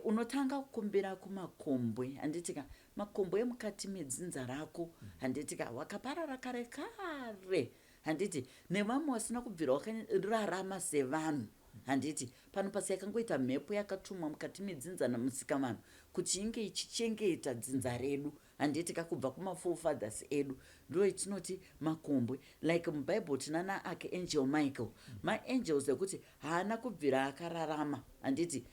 Unotanga kukumbira kumakombwe handiti makombwe emukati medzinza rako handiti wakaparara kare kare handiti nevamwe vasina kubvira wakararama sevanhu handiti pano pasi yakangoita mhepo yakatumwa mukati medzinza namusikavanhu kuti inge ichichengeta dzinza redu handiti kubva kumaforefathers edu ndo itinoti makombwe like mubhaibheri tinana archangel Michael maangels ekuti haana kubvira akararama handiti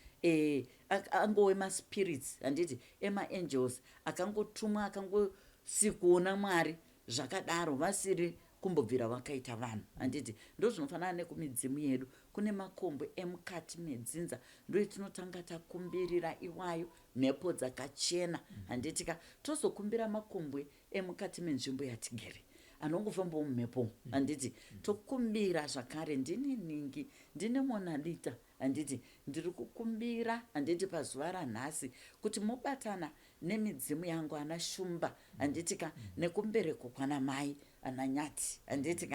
angove maspirits handiti emaangels akangotumwa akangosikuona Mwari zvakadaro vasiri kumbobvira vakaita vanhu handiti ndo zvinofanana nekumidzimu yedu kune makombwe emukati medzinza ndo itinotanga takumbirira iwayo mhepo dzakachena handiti tozokumbira makombwe emukati menzvimbo yatigere anongofambawo mumhepo handiti tokumbira zvakare ndine ningi ndine monalita handiti ndiri kukumbira handiti pazuva ranhasi kuti mubatana nemidzimu yangu ana shumba handiti nekumbereko kwana mai ana nyati handiti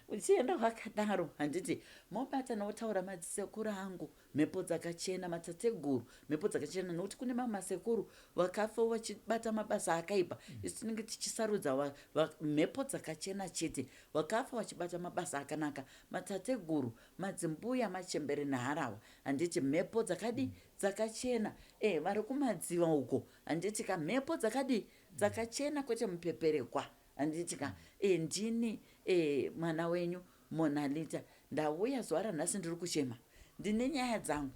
uchienda wakadaro handiti mobatana wotaura madzisekuru angu mhepo dzakachena matateguru mhepo dzakachena nokuti kune mamasekuru vakafa vachibata mabasa akaipa isi tinenge tichisarudza mhepo dzakachena chete vakafa vachibata mabasa akanaka matateguru madzimbuya machembere naharahwa handiti mhepo dzakadi dzakachena vari kumadziva uko handiti mhepo dzakadi dzakachena kwete mupeperekwa handiti ndini mwana wenyu monalita ndauya zuva ranhasi ndiri kuchema ndine nyaya dzangu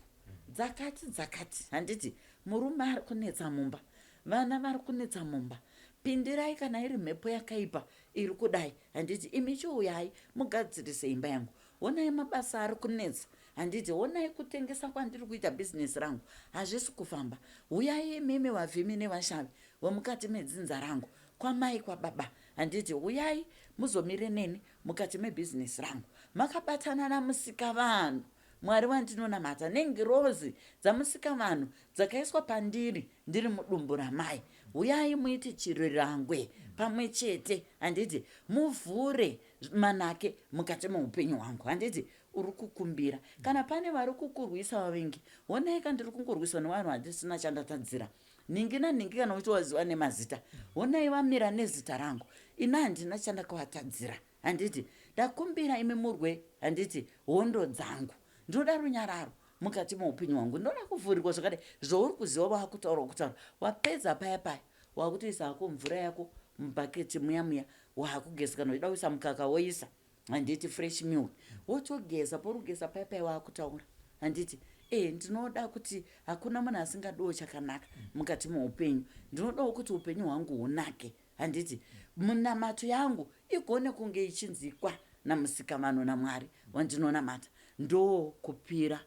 dzakati handiti murume ari kunetsa mumba vana vari kunetsa mumba pindirai kana iri mhepo yakaipa iri kudai handiti imi chiuyai mugadzirise imba yangu onai mabasa ari kunetsa handiti onai kutengesa kwandiri kuita bhizinesi rangu hazvisi kufamba uyai imimi vavhimi nevashavi vomukati medzinza rangu kwamai kwababa handiti uyai muzomire neni mukati mebhizinesi rangu makabatana namusikavanhu Mwari wandinonamata nengirozi dzamusikavanhu dzakaiswa pandiri ndiri mudumbu ramai uyai muite chirirangwe pamwe chete handiti muvhure manake mukati meupenyu hwangu handiti uri kukumbira kana pane vari kukurwisa vavengi onai ndiri kungorwiswa nevanhu handisina chandatadzira ningi naningi kana uchiwaziva nemazita onai vamira nezita rangu ina handina chandakavatadzira handiti ndakumbira imi murwe handiti hondo dzangu ndoda runyararo mukati meupenyu hwangu ndoda kuvhurirwa zvakadai zvouri kuziva wakutaura wapedza paya paya wakutoisa hako mvura yako mubhaketi muya wakugeza kana uchida kuisa mukaka woisa handiti fresh milk wotogeza porugeza paya paya wakutaura handiti ndinoda kuti hakuna munhu asingadiwo chakanaka mukati meupenyu ndinodawo kuti upenyu hwangu hunake handiti munamato yangu igone kunge ichinzikwa namusikavanhu naMwari wandinonamata ndo kupira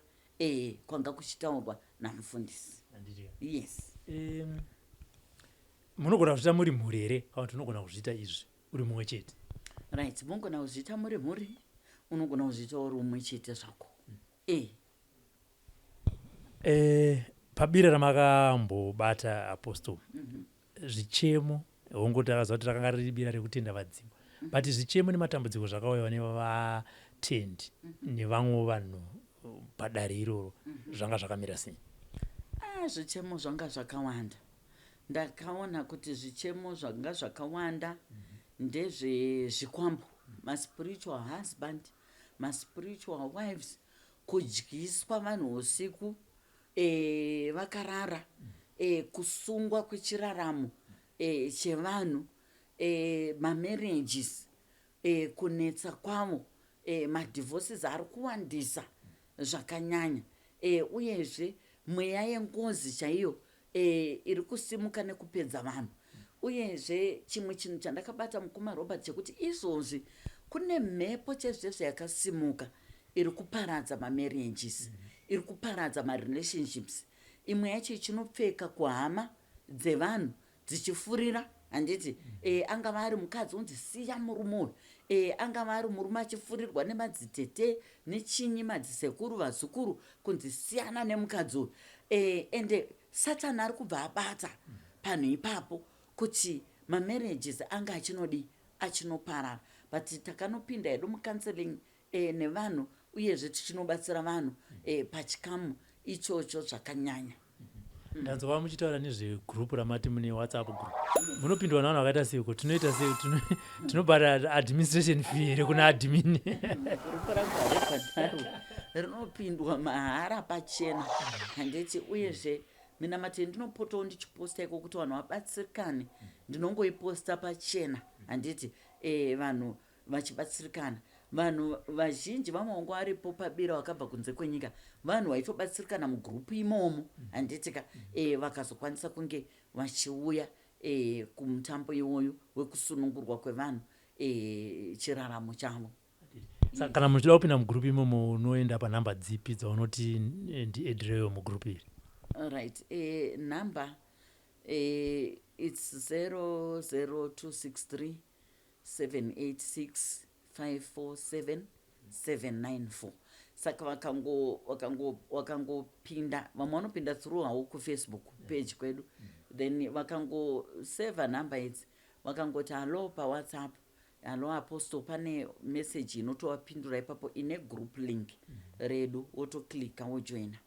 kwanga kuchitaurwa namufundisi. Yes. Munogona kuzviita muri mhuri here kana kuti unogona kuzviita izvi uri mumwe chete? Right, munogona kuzviita muri mhuri, unogona kuzviita uri mumwe chete zvako. Pabira ramakambobata apostle zvichemo hongoti akaziva kuti rakanga riri bira rekutenda vadzimu but zvichemo nematambudziko zvakauya nevavatendi nevamwe vanhu padare iroro zvanga zvakamira sei? Zvichemo zvanga zvakawanda ndakaona kuti zvichemo zvanga zvakawanda ndezvezvikwambo, maspiritual husband, maspiritual wives, kudyiswa vanhu usiku vakarara, kusungwa kwechiraramo chevanhu, mamarriages, kunetsa kwavo, madivorces ari kuwandisa zvakanyanya, uyezve mweya yengozi chaiyo iri kusimuka nekupedza vanhu. Uyezve chimwe chinhu chandakabata mukoma Robert chekuti izvozvi kune mhepo chezvezvo yakasimuka iri kuparadza mamarriages, iri kuparadza marelationships. Imwe yacho ichinopfeka kuhama dzevanhu dzichifurira, handiti angava ari mukadzi unzi siya murume uyu, angava ari murume achifurirwa nemadzitete nechinyi, madzisekuru, vazukuru, kunzi siyana nemukadzi uyu. Ende Satani ari kubva abata panhu ipapo kuti mamarriages anga achinoparara. But takanopinda hedu mucounseling nevanhu, uyezve tichinobatsira vanhu pachikamu ichocho zvakanyanya. Ndanzwa muchitaura nezvegroup ramati mune WhatsApp group. Munopindwa navanhu vakaita seiko? Tunoita sei? Tinobhara administration fee here kuna admin. Group raGware rinopindwa mahara pachena, handiti. Uyezve mina mati ndinopotawo ndichiposta iko kuti vanhu vabatsirikane, ndinongoiposta pachena, handiti. Vanhu vachibatsirikana, vanhu vazhinji vamwe vangu varipo pabira vakabva kunze kwenyika, vanhu vaitobatsirikana mugrupu imomo, handitika. Vakazokwanisa kunge vachiuya kumutambo iwoyu wekusunungurwa kwevanhu chiraramo chavo. Saka kana muchida kupinda mugrupu imomo unoenda panhamba dzipi dzaunoti ndiedhireyo mugrupu iri? Right, number it's 00263 786 547 794. Saka vakangopinda, vamwe vanopinda through hawo kuFacebook page kwedu, then vakangoseva number idzi, vakangoti hello paWhatsApp, hello apostle, pane message inotovapindura ipapo ine group link redu, wotoklika wojoina.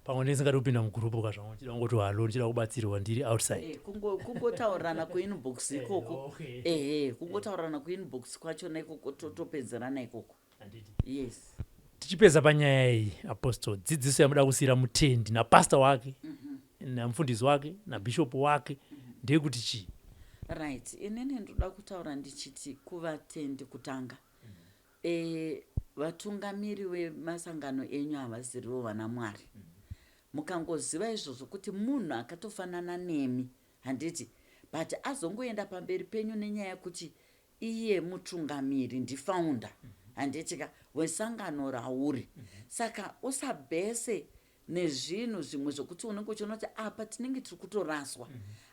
Pamwe ndisingadi kupinda mugrupu kazvamwe chida kungoti halo ndichida kubatsirwa ndiri outside. Kungotaurirana kuinbox ikoko. Kungotaurirana kuinbox kwachona ikoko, totopedzerana ikoko. Yes. Tichipedza panyaya iyi apostle, dzidziso yamuda kusiyira mutendi napastor wake, namufundisi wake, nabishop wake, ndeyekuti chii? Right, inini ndoda kutaura ndichiti kuvatendi kutanga. Vatungamiri vemasangano enyu havasirivo vanaMwari. Mukangoziva izvozvo kuti munhu akatofanana nemi, handiti, but azongoenda pamberi penyu nenyaya yekuti iye mutungamiri, ndifounder, handitika, wesangano rauri. Saka usabhese nezvinhu zvimwe zvokuti unenge uchinoti apa tinenge tiri kutoraswa,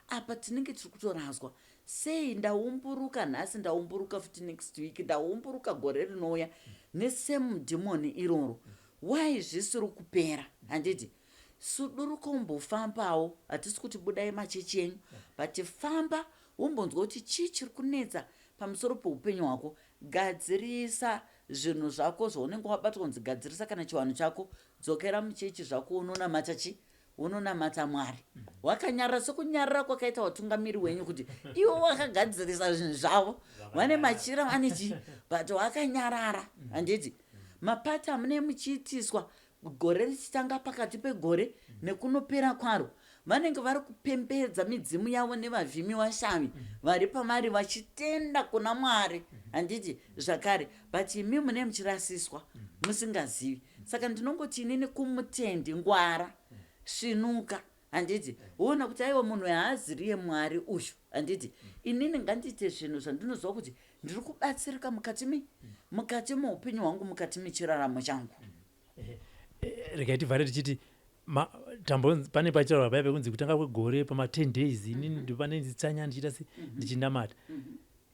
apa tinenge tiri kutoraswa. Sei ndaumburuka nhasi, ndaumburuka futi next week, ndaumburuka gore rinouya nesame dhimoni iroro. Why zvisiri kupera, handiti? Suduruka umbofambawo, hatisi kuti budai machechi enyu, but famba umbonzwa kuti chii chiri kunetsa pamusoro peupenyu hwako. Gadzirisa zvinhu zvako zvaunenge wabatwa kunzi gadzirisa kana chiwanhu chako, dzokera muchechi zvako, unonamata chi? Unonamata Mwari. Wakanyarara sokunyarara kwakaita watungamiri wenyu kuti iwo wakagadzirisa zvinhu zvavo, vane machira vane chi, but wakanyarara, handiti. Mapata amune muchiitiswa gore richitanga pakati pegore nekunopera kwaro, vanenge vari kupembedza midzimu yavo nevavhimi vashami vari pamari vachitenda kuna Mwari, handiti zvakare, but imi mune muchirasiswa musingazivi. Saka ndinongoti inini kumutendi ngwara, svinuka, handiti, uona kuti aiwa munhu haaziriye Mwari uyu, handiti. Inini ngandite zvinhu zvandinoziva kuti ndiri kubatsirika mukati muupenyu hwangu, mukati mechiraramo changu. Regai tivhare tichiti pane pachitaurwa paya pekunzi kutanga kwegore pama 10 days inini ndipane nditsanya ndichiita ndichinamata.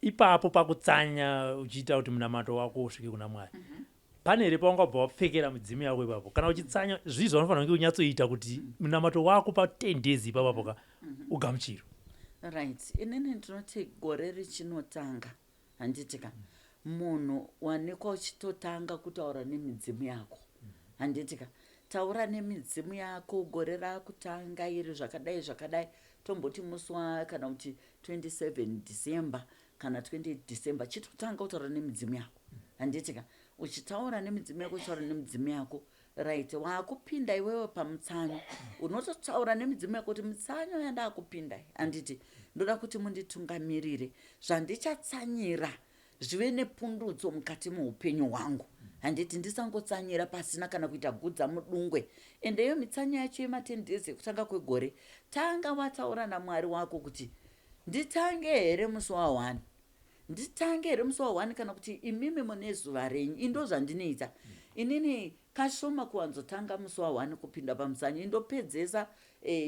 Ipapo pakutsanya uchiita kuti munamato wako usvike kuna Mwari, pane here paungabva wapfekera midzimu yako ipapo? Kana uchitsanya zvizvo unofanira kunge unyatsoita kuti munamato wako pa 10 days ipapo ugamuchiro. Right, inini ndinoti gore richinotanga, handitika, munhu wanikwa uchitotanga kutaura nemidzimu yako, handitika. taura nemidzimu yako gore rakutanga iri zvakadai tomboti musi kana kuti 27 December kana 28 December chitotanga kutaura nemidzimu yako handitika uchitaura nemidzimu yako uchitaura nemidzimu yako right wakupinda iwewe pamutsanyo unototaura nemidzimu yako kuti mutsanyo yandakupinda handiti ndoda kuti munditungamirire zvandichatsanyira zvive nepundudzo mukati muupenyu hwangu handiti ndisangotsanyira pasina kana kuita gudza mudungwe ende iyo mitsanyo yacho ye10 days ekutanga kwegore tanga wataura naMwari wako kuti nditange here musi wa1 nditange here musi wa1 kana kuti imimi mune zuva renyu indo zvandinoita inini kashoma kuwanzotanga musi wa1 kupinda pamutsanyo indopedzesa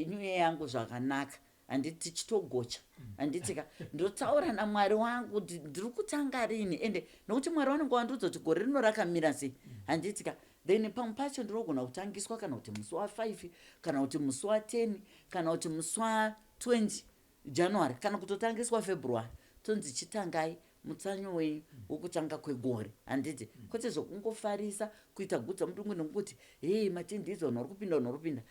new year yangu zvakanaka handiti chitogocha handitika ndotaura naMwari wangu kuti ndiri kutanga rini ende nokuti Mwari wangu wandiudza kuti gore rino rakamira sei handitika then pamwe pacho ndinogona kutangiswa kana kuti musi wa5 kana kuti musi wa10 kana kuti musi wa20 January kana kutotangiswa February tonzi chitangai mutsanyo wenyu wokutanga kwegore handiti kwete zvokungofarisa kuita gudza mudungwe nokuti hey matendizo unorikupinda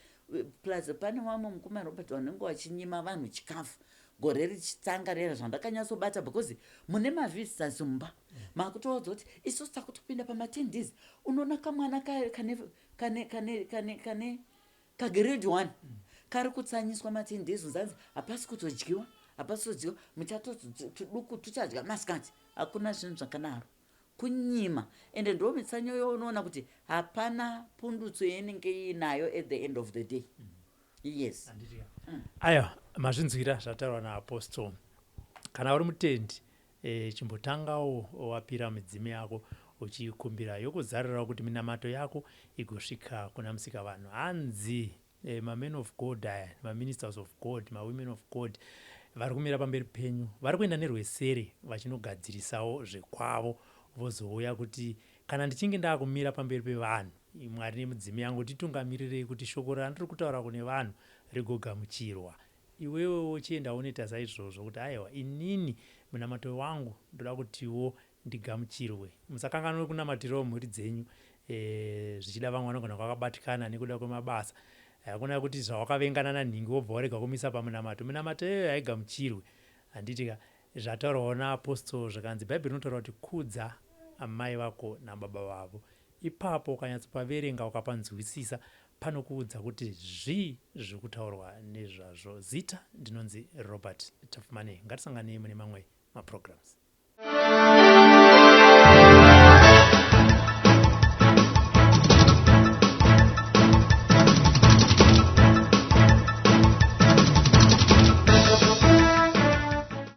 plus pane wamwe mukomana Robert vanenge vachinyima vanhu chikafu gore richitanga rera zvandakanyatsobata because mune mavisitors mumba makutodza kuti isusu takutopinda pama10 days unoona kamwana kane kagrade 1 kari kutsanyiswa ma10 days unzanzi hapasi kutodyiwa muchatoduku tuchadya masikati hakuna zvinhu zvakanaro kunyima ende ndo mitsanyo younoona kuti hapana pundutso yenenge inayo at the end of the day yes aya mazvinzwira zvataurwa naApostle kana uri mutendi chimbotangawo wapira midzimu yako uchikumbira yokuzarirawo kuti minamato yako igosvika kuna musikavanhu hanzi mamen of God aya maministers of God mawomen of God vari kumira pamberi penyu vari kuenda nerwesere vachinogadzirisawo zvekwavo vozouya kuti kana ndichinge ndakumira pamberi pevanhu Mwari nemudzimu yangu titungamirirei kuti shoko randiri kutaura kune vanhu rigogamuchirwa iwewe uchienda unoita saizvozvo kuti aiwa inini munamato wangu ndoda kutiwo ndigamuchirwe musakanganwe kunamatirawo mhuri dzenyu zvichida vamwe vanogona kwakabatikana nekuda kwemabasa hakuna kuti zvawakavengana nanhingi wobva warega kumisa pamunamato munamato iyoyo haigamuchirwe handitika zvataurwawo naApostle zvakanzi bhaibheri rinotaura kuti kudza amai vako nababa vavo ipapo ukanyatsopaverenga ukapanzwisisa panokuudza kuti zviri kutaurwa nezvazvo zita ndinonzi Robert Tafumane ngatisanganei mune mamwe maprograms